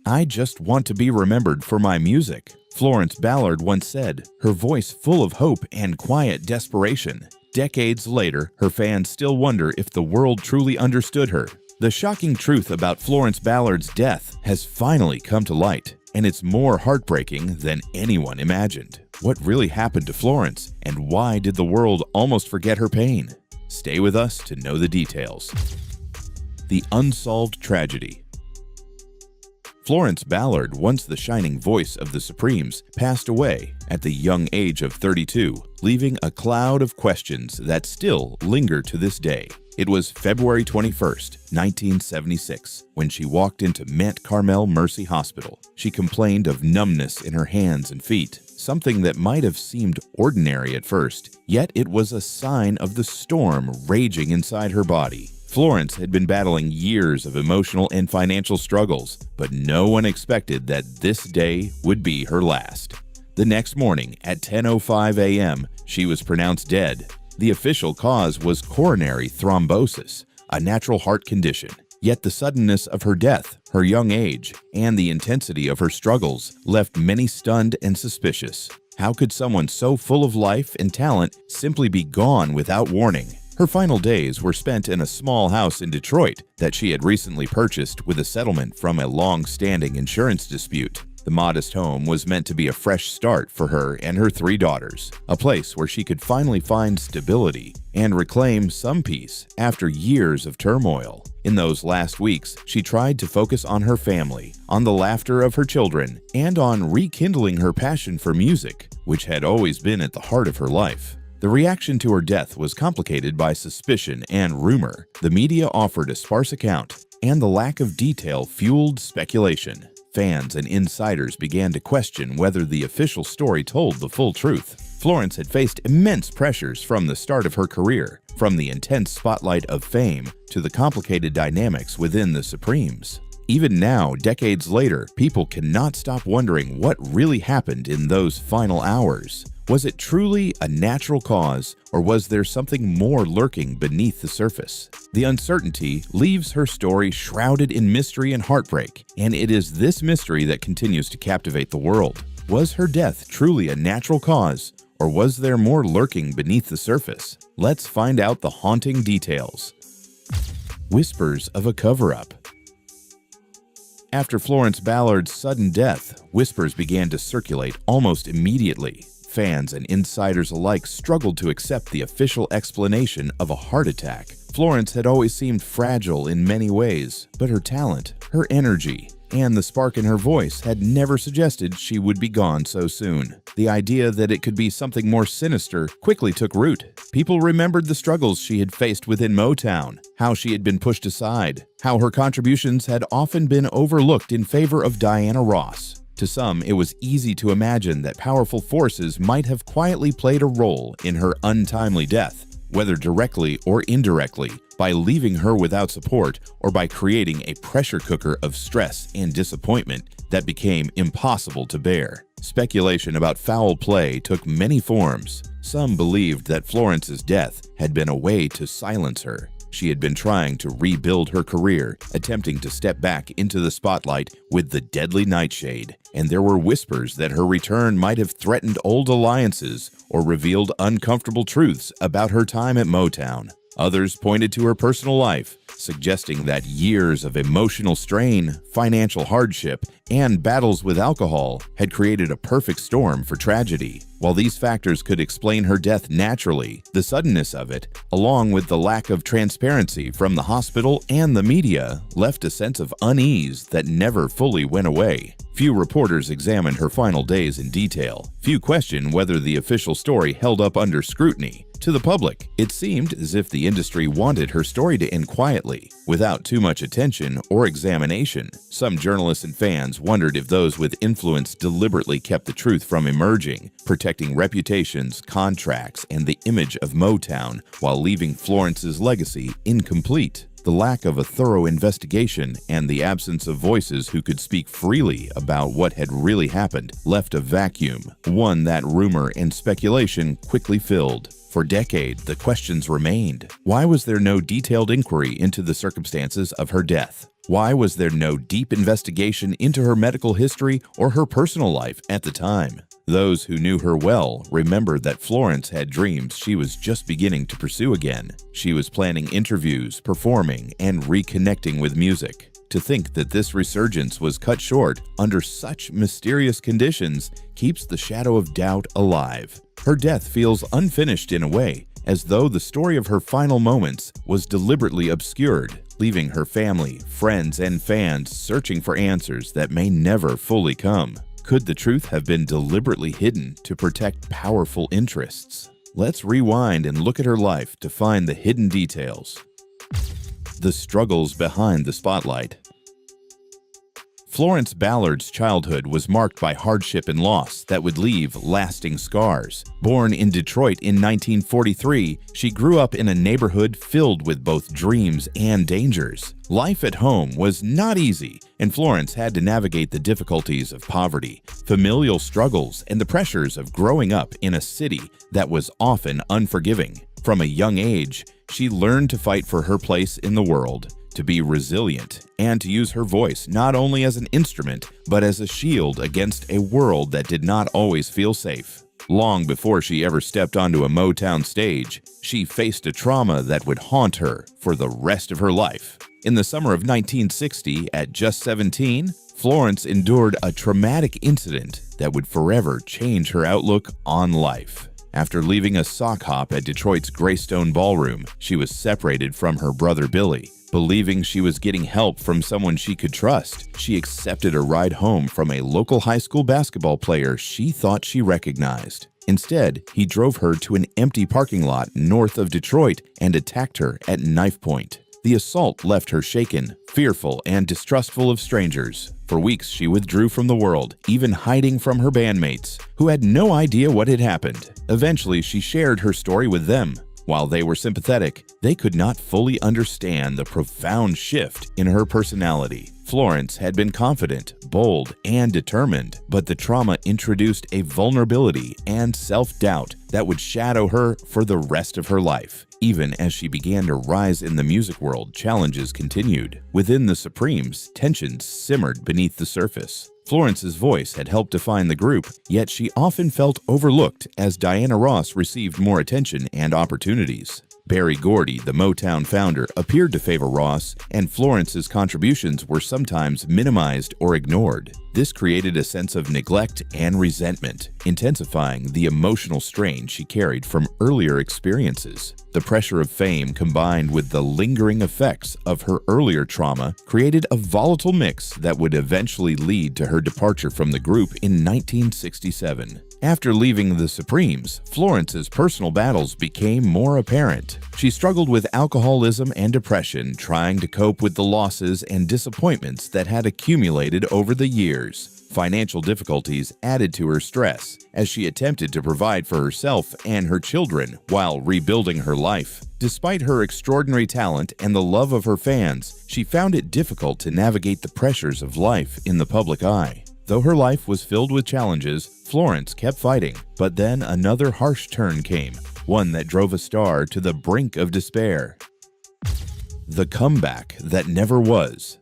"I just want to be remembered for my music," Florence Ballard once said, her voice full of hope and quiet desperation. Decades later, her fans still wonder if the world truly understood her. The shocking truth about Florence Ballard's death has finally come to light, and it's more heartbreaking than anyone imagined. What really happened to Florence, and why did the world almost forget her pain? Stay with us to know the details. The unsolved tragedy. Florence Ballard, once the shining voice of the Supremes, passed away at the young age of 32, leaving a cloud of questions that still linger to this day. It was February 21st, 1976, when she walked into Mount Carmel Mercy Hospital. She complained of numbness in her hands and feet, something that might have seemed ordinary at first, yet it was a sign of the storm raging inside her body. Florence had been battling years of emotional and financial struggles, but no one expected that this day would be her last. The next morning at 10:05 a.m., she was pronounced dead. The official cause was coronary thrombosis, a natural heart condition. Yet the suddenness of her death, her young age, and the intensity of her struggles left many stunned and suspicious. How could someone so full of life and talent simply be gone without warning? Her final days were spent in a small house in Detroit that she had recently purchased with a settlement from a long-standing insurance dispute. The modest home was meant to be a fresh start for her and her 3 daughters, a place where she could finally find stability and reclaim some peace after years of turmoil. In those last weeks, she tried to focus on her family, on the laughter of her children, and on rekindling her passion for music, which had always been at the heart of her life. The reaction to her death was complicated by suspicion and rumor. The media offered a sparse account, and the lack of detail fueled speculation. Fans and insiders began to question whether the official story told the full truth. Florence had faced immense pressures from the start of her career, from the intense spotlight of fame to the complicated dynamics within the Supremes. Even now, decades later, people cannot stop wondering what really happened in those final hours. Was it truly a natural cause, or was there something more lurking beneath the surface? The uncertainty leaves her story shrouded in mystery and heartbreak, and it is this mystery that continues to captivate the world. Was her death truly a natural cause, or was there more lurking beneath the surface? Let's find out the haunting details. Whispers of a cover-up. After Florence Ballard's sudden death, whispers began to circulate almost immediately. Fans and insiders alike struggled to accept the official explanation of a heart attack. Florence had always seemed fragile in many ways, but her talent, her energy, and the spark in her voice had never suggested she would be gone so soon. The idea that it could be something more sinister quickly took root. People remembered the struggles she had faced within Motown, how she had been pushed aside, how her contributions had often been overlooked in favor of Diana Ross. To some, it was easy to imagine that powerful forces might have quietly played a role in her untimely death, whether directly or indirectly, by leaving her without support or by creating a pressure cooker of stress and disappointment that became impossible to bear. Speculation about foul play took many forms. Some believed that Florence's death had been a way to silence her. She had been trying to rebuild her career, attempting to step back into the spotlight with the deadly nightshade, and there were whispers that her return might have threatened old alliances or revealed uncomfortable truths about her time at Motown. Others pointed to her personal life, suggesting that years of emotional strain, financial hardship, and battles with alcohol had created a perfect storm for tragedy. While these factors could explain her death naturally, the suddenness of it, along with the lack of transparency from the hospital and the media, left a sense of unease that never fully went away. Few reporters examined her final days in detail. Few questioned whether the official story held up under scrutiny. To the public, it seemed as if the industry wanted her story to end quietly, without too much attention or examination. Some journalists and fans wondered if those with influence deliberately kept the truth from emerging, protecting reputations, contracts, and the image of Motown while leaving Florence's legacy incomplete. The lack of a thorough investigation and the absence of voices who could speak freely about what had really happened left a vacuum, one that rumor and speculation quickly filled. For decades, the questions remained. Why was there no detailed inquiry into the circumstances of her death? Why was there no deep investigation into her medical history or her personal life at the time? Those who knew her well remember that Florence had dreams she was just beginning to pursue again. She was planning interviews, performing, and reconnecting with music. To think that this resurgence was cut short under such mysterious conditions keeps the shadow of doubt alive. Her death feels unfinished in a way, as though the story of her final moments was deliberately obscured, leaving her family, friends, and fans searching for answers that may never fully come. Could the truth have been deliberately hidden to protect powerful interests? Let's rewind and look at her life to find the hidden details. The struggles behind the spotlight. Florence Ballard's childhood was marked by hardship and loss that would leave lasting scars. Born in Detroit in 1943, she grew up in a neighborhood filled with both dreams and dangers. Life at home was not easy, and Florence had to navigate the difficulties of poverty, familial struggles, and the pressures of growing up in a city that was often unforgiving. From a young age, she learned to fight for her place in the world, to be resilient, and to use her voice not only as an instrument, but as a shield against a world that did not always feel safe. Long before she ever stepped onto a Motown stage, she faced a trauma that would haunt her for the rest of her life. In the summer of 1960, at just 17, Florence endured a traumatic incident that would forever change her outlook on life. After leaving a sock hop at Detroit's Greystone Ballroom, she was separated from her brother Billy. Believing she was getting help from someone she could trust, she accepted a ride home from a local high school basketball player she thought she recognized. Instead, he drove her to an empty parking lot north of Detroit and attacked her at knife point. The assault left her shaken, fearful, and distrustful of strangers. For weeks, she withdrew from the world, even hiding from her bandmates, who had no idea what had happened. Eventually, she shared her story with them. While they were sympathetic, they could not fully understand the profound shift in her personality. Florence had been confident, bold, and determined, but the trauma introduced a vulnerability and self-doubt that would shadow her for the rest of her life. Even as she began to rise in the music world, challenges continued. Within the Supremes, tensions simmered beneath the surface. Florence's voice had helped define the group, yet she often felt overlooked as Diana Ross received more attention and opportunities. Berry Gordy, the Motown founder, appeared to favor Ross, and Florence's contributions were sometimes minimized or ignored. This created a sense of neglect and resentment, intensifying the emotional strain she carried from earlier experiences. The pressure of fame combined with the lingering effects of her earlier trauma created a volatile mix that would eventually lead to her departure from the group in 1967. After leaving the Supremes, Florence's personal battles became more apparent. She struggled with alcoholism and depression, trying to cope with the losses and disappointments that had accumulated over the years. Financial difficulties added to her stress as she attempted to provide for herself and her children while rebuilding her life. Despite her extraordinary talent and the love of her fans, she found it difficult to navigate the pressures of life in the public eye. Though her life was filled with challenges, Florence kept fighting. But then another harsh turn came, one that drove a star to the brink of despair. The comeback that never was.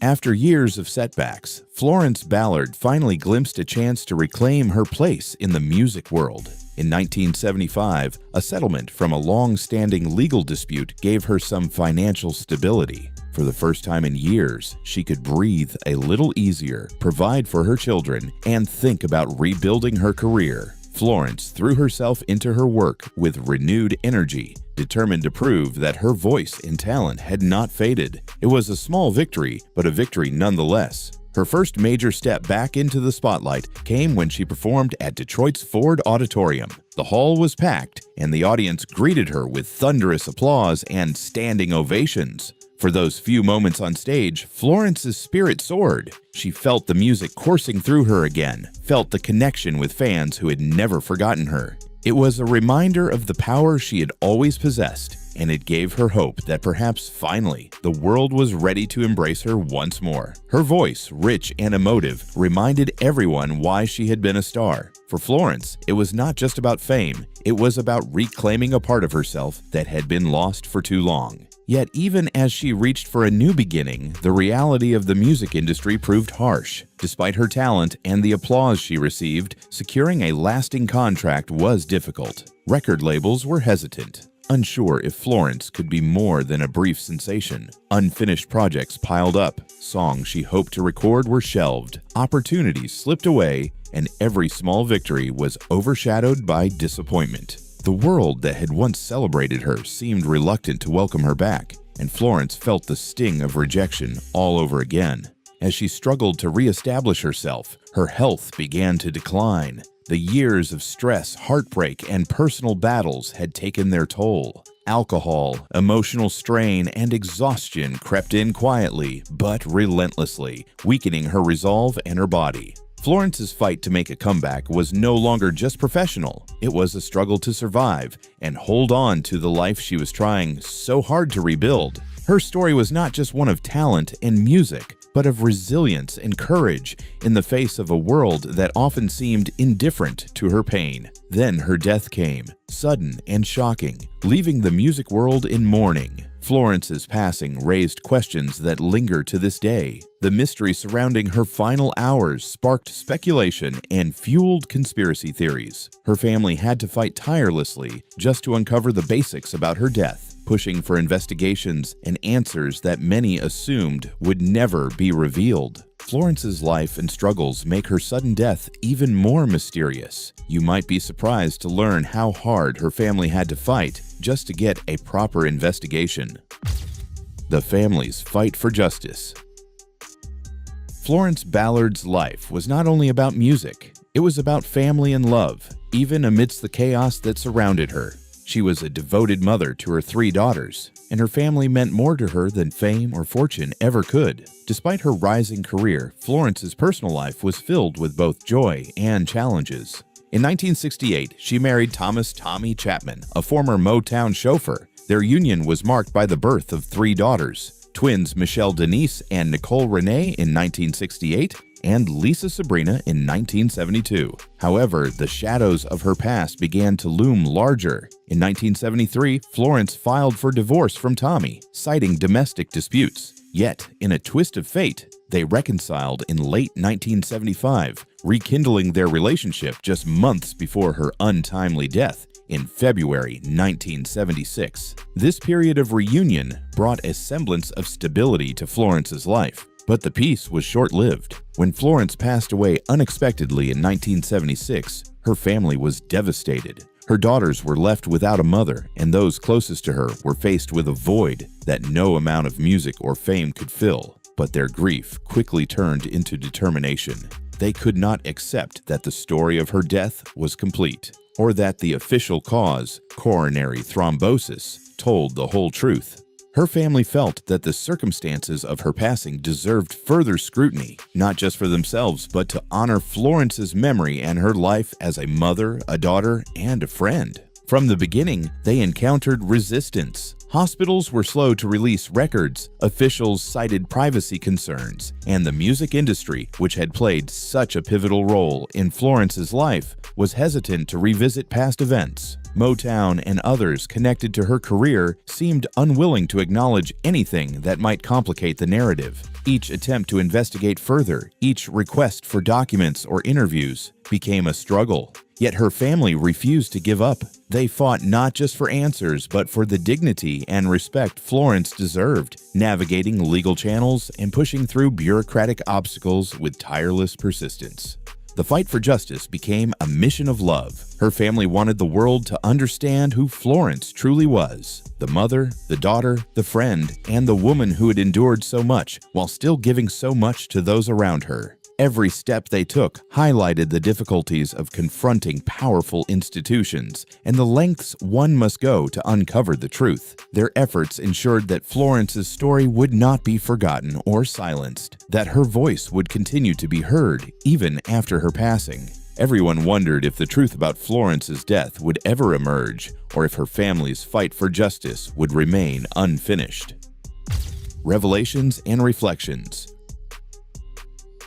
After years of setbacks, Florence Ballard finally glimpsed a chance to reclaim her place in the music world. In 1975, a settlement from a long-standing legal dispute gave her some financial stability. For the first time in years, she could breathe a little easier, provide for her children, and think about rebuilding her career. Florence threw herself into her work with renewed energy, determined to prove that her voice and talent had not faded. It was a small victory, but a victory nonetheless. Her first major step back into the spotlight came when she performed at Detroit's Ford Auditorium. The hall was packed, and the audience greeted her with thunderous applause and standing ovations. For those few moments on stage, Florence's spirit soared. She felt the music coursing through her again, felt the connection with fans who had never forgotten her. It was a reminder of the power she had always possessed, and it gave her hope that perhaps finally the world was ready to embrace her once more. Her voice, rich and emotive, reminded everyone why she had been a star. For Florence, it was not just about fame, it was about reclaiming a part of herself that had been lost for too long. Yet even as she reached for a new beginning, the reality of the music industry proved harsh. Despite her talent and the applause she received, securing a lasting contract was difficult. Record labels were hesitant, unsure if Florence could be more than a brief sensation. Unfinished projects piled up, songs she hoped to record were shelved, opportunities slipped away, and every small victory was overshadowed by disappointment. The world that had once celebrated her seemed reluctant to welcome her back, and Florence felt the sting of rejection all over again. As she struggled to reestablish herself, her health began to decline. The years of stress, heartbreak, and personal battles had taken their toll. Alcohol, emotional strain, and exhaustion crept in quietly but relentlessly, weakening her resolve and her body. Florence's fight to make a comeback was no longer just professional. It was a struggle to survive and hold on to the life she was trying so hard to rebuild. Her story was not just one of talent and music, but of resilience and courage in the face of a world that often seemed indifferent to her pain. Then her death came, sudden and shocking, leaving the music world in mourning. Florence's passing raised questions that linger to this day. The mystery surrounding her final hours sparked speculation and fueled conspiracy theories. Her family had to fight tirelessly just to uncover the basics about her death, pushing for investigations and answers that many assumed would never be revealed. Florence's life and struggles make her sudden death even more mysterious. You might be surprised to learn how hard her family had to fight just to get a proper investigation. The family's fight for justice. Florence Ballard's life was not only about music, it was about family and love, even amidst the chaos that surrounded her. She was a devoted mother to her 3 daughters, and her family meant more to her than fame or fortune ever could. Despite her rising career, Florence's personal life was filled with both joy and challenges. In 1968, she married Thomas "Tommy" Chapman, a former Motown chauffeur. Their union was marked by the birth of 3 daughters, twins Michelle Denise and Nicole Renee in 1968, and Lisa Sabrina in 1972. However, the shadows of her past began to loom larger. In 1973, Florence filed for divorce from Tommy, citing domestic disputes. Yet, in a twist of fate, they reconciled in late 1975, rekindling their relationship just months before her untimely death in February 1976. This period of reunion brought a semblance of stability to Florence's life. But the peace was short-lived. When Florence passed away unexpectedly in 1976, her family was devastated. Her daughters were left without a mother, and those closest to her were faced with a void that no amount of music or fame could fill. But their grief quickly turned into determination. They could not accept that the story of her death was complete, or that the official cause, coronary thrombosis, told the whole truth. Her family felt that the circumstances of her passing deserved further scrutiny, not just for themselves, but to honor Florence's memory and her life as a mother, a daughter, and a friend. From the beginning, they encountered resistance. Hospitals were slow to release records, officials cited privacy concerns, and the music industry, which had played such a pivotal role in Florence's life, was hesitant to revisit past events. Motown and others connected to her career seemed unwilling to acknowledge anything that might complicate the narrative. Each attempt to investigate further, each request for documents or interviews, became a struggle. Yet her family refused to give up. They fought not just for answers, but for the dignity and respect Florence deserved, navigating legal channels and pushing through bureaucratic obstacles with tireless persistence. The fight for justice became a mission of love. Her family wanted the world to understand who Florence truly was: the mother, the daughter, the friend, and the woman who had endured so much while still giving so much to those around her. Every step they took highlighted the difficulties of confronting powerful institutions and the lengths one must go to uncover the truth. Their efforts ensured that Florence's story would not be forgotten or silenced, that her voice would continue to be heard even after her passing. Everyone wondered if the truth about Florence's death would ever emerge, or if her family's fight for justice would remain unfinished. Revelations and reflections.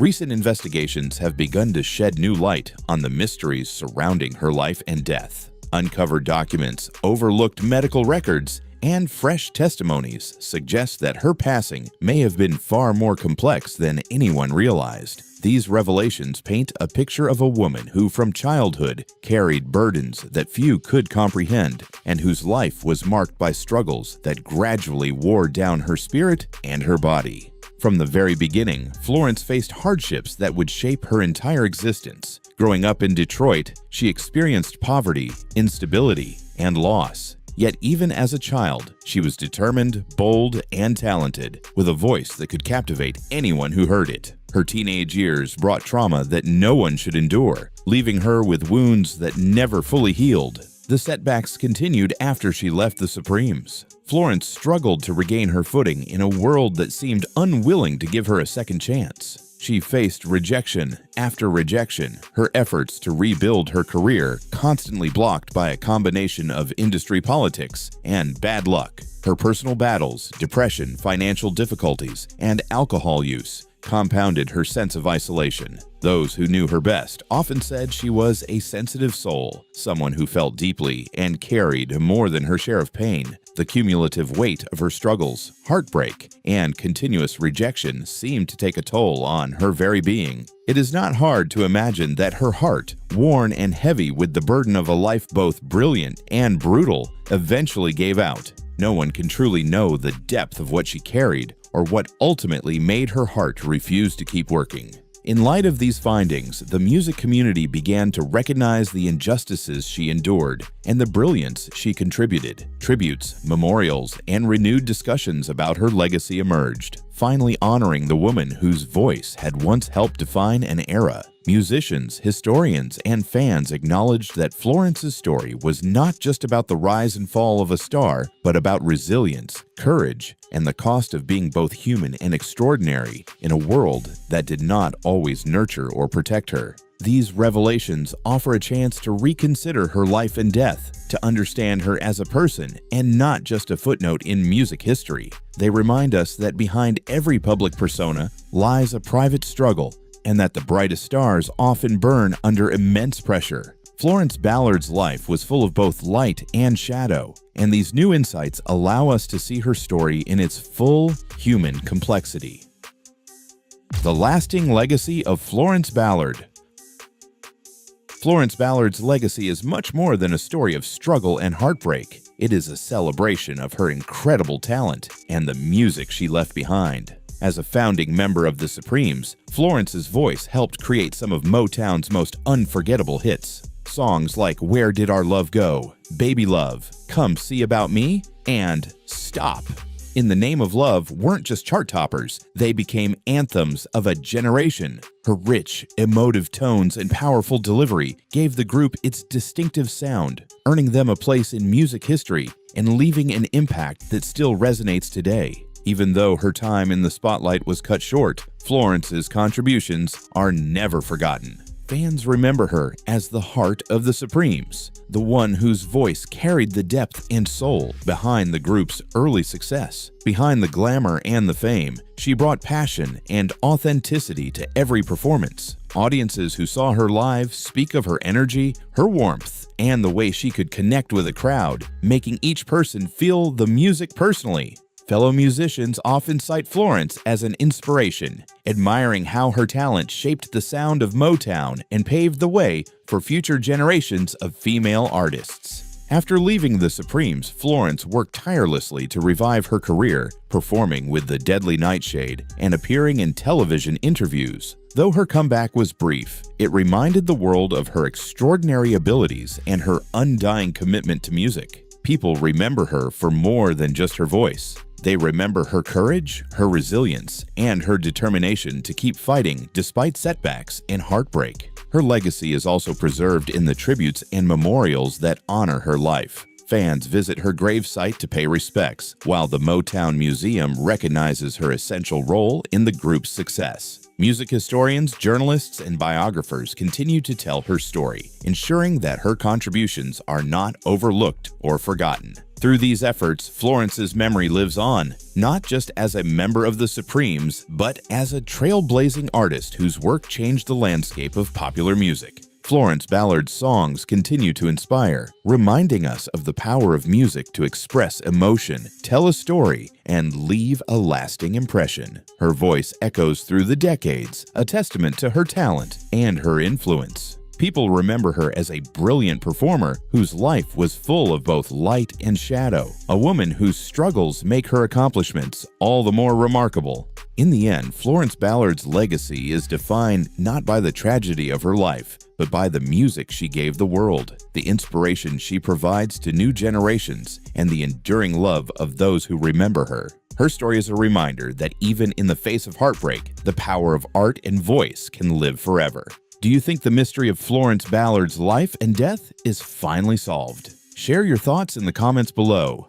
Recent investigations have begun to shed new light on the mysteries surrounding her life and death. Uncovered documents, overlooked medical records, and fresh testimonies suggest that her passing may have been far more complex than anyone realized. These revelations paint a picture of a woman who from childhood carried burdens that few could comprehend and whose life was marked by struggles that gradually wore down her spirit and her body. From the very beginning, Florence faced hardships that would shape her entire existence. Growing up in Detroit, she experienced poverty, instability, and loss. Yet even as a child, she was determined, bold, and talented, with a voice that could captivate anyone who heard it. Her teenage years brought trauma that no one should endure, leaving her with wounds that never fully healed. The setbacks continued after she left the Supremes. Florence struggled to regain her footing in a world that seemed unwilling to give her a second chance. She faced rejection after rejection, her efforts to rebuild her career constantly blocked by a combination of industry politics and bad luck. Her personal battles, depression, financial difficulties, and alcohol use compounded her sense of isolation. Those who knew her best often said she was a sensitive soul, someone who felt deeply and carried more than her share of pain. The cumulative weight of her struggles, heartbreak, and continuous rejection seemed to take a toll on her very being. It is not hard to imagine that her heart, worn and heavy with the burden of a life both brilliant and brutal, eventually gave out. No one can truly know the depth of what she carried or what ultimately made her heart refuse to keep working. In light of these findings, the music community began to recognize the injustices she endured and the brilliance she contributed. Tributes, memorials, and renewed discussions about her legacy emerged, finally honoring the woman whose voice had once helped define an era. Musicians, historians, and fans acknowledged that Florence's story was not just about the rise and fall of a star, but about resilience, courage, and the cost of being both human and extraordinary in a world that did not always nurture or protect her. These revelations offer a chance to reconsider her life and death, to understand her as a person and not just a footnote in music history. They remind us that behind every public persona lies a private struggle, and that the brightest stars often burn under immense pressure. Florence Ballard's life was full of both light and shadow, and these new insights allow us to see her story in its full human complexity. The lasting legacy of Florence Ballard. Florence Ballard's legacy is much more than a story of struggle and heartbreak. It is a celebration of her incredible talent and the music she left behind. As a founding member of the Supremes, Florence's voice helped create some of Motown's most unforgettable hits. Songs like Where Did Our Love Go?, Baby Love, Come See About Me, and Stop. In the Name of Love weren't just chart toppers, they became anthems of a generation. Her rich, emotive tones and powerful delivery gave the group its distinctive sound, earning them a place in music history and leaving an impact that still resonates today. Even though her time in the spotlight was cut short, Florence's contributions are never forgotten. Fans remember her as the heart of the Supremes, the one whose voice carried the depth and soul behind the group's early success. Behind the glamour and the fame, she brought passion and authenticity to every performance. Audiences who saw her live speak of her energy, her warmth, and the way she could connect with a crowd, making each person feel the music personally. Fellow musicians often cite Florence as an inspiration, admiring how her talent shaped the sound of Motown and paved the way for future generations of female artists. After leaving the Supremes, Florence worked tirelessly to revive her career, performing with the Deadly Nightshade and appearing in television interviews. Though her comeback was brief, it reminded the world of her extraordinary abilities and her undying commitment to music. People remember her for more than just her voice. They remember her courage, her resilience, and her determination to keep fighting despite setbacks and heartbreak. Her legacy is also preserved in the tributes and memorials that honor her life. Fans visit her gravesite to pay respects, while the Motown Museum recognizes her essential role in the group's success. Music historians, journalists, and biographers continue to tell her story, ensuring that her contributions are not overlooked or forgotten. Through these efforts, Florence's memory lives on, not just as a member of the Supremes, but as a trailblazing artist whose work changed the landscape of popular music. Florence Ballard's songs continue to inspire, reminding us of the power of music to express emotion, tell a story, and leave a lasting impression. Her voice echoes through the decades, a testament to her talent and her influence. People remember her as a brilliant performer whose life was full of both light and shadow, a woman whose struggles make her accomplishments all the more remarkable. In the end, Florence Ballard's legacy is defined not by the tragedy of her life, but by the music she gave the world, the inspiration she provides to new generations, and the enduring love of those who remember her. Her story is a reminder that even in the face of heartbreak, the power of art and voice can live forever. Do you think the mystery of Florence Ballard's life and death is finally solved? Share your thoughts in the comments below.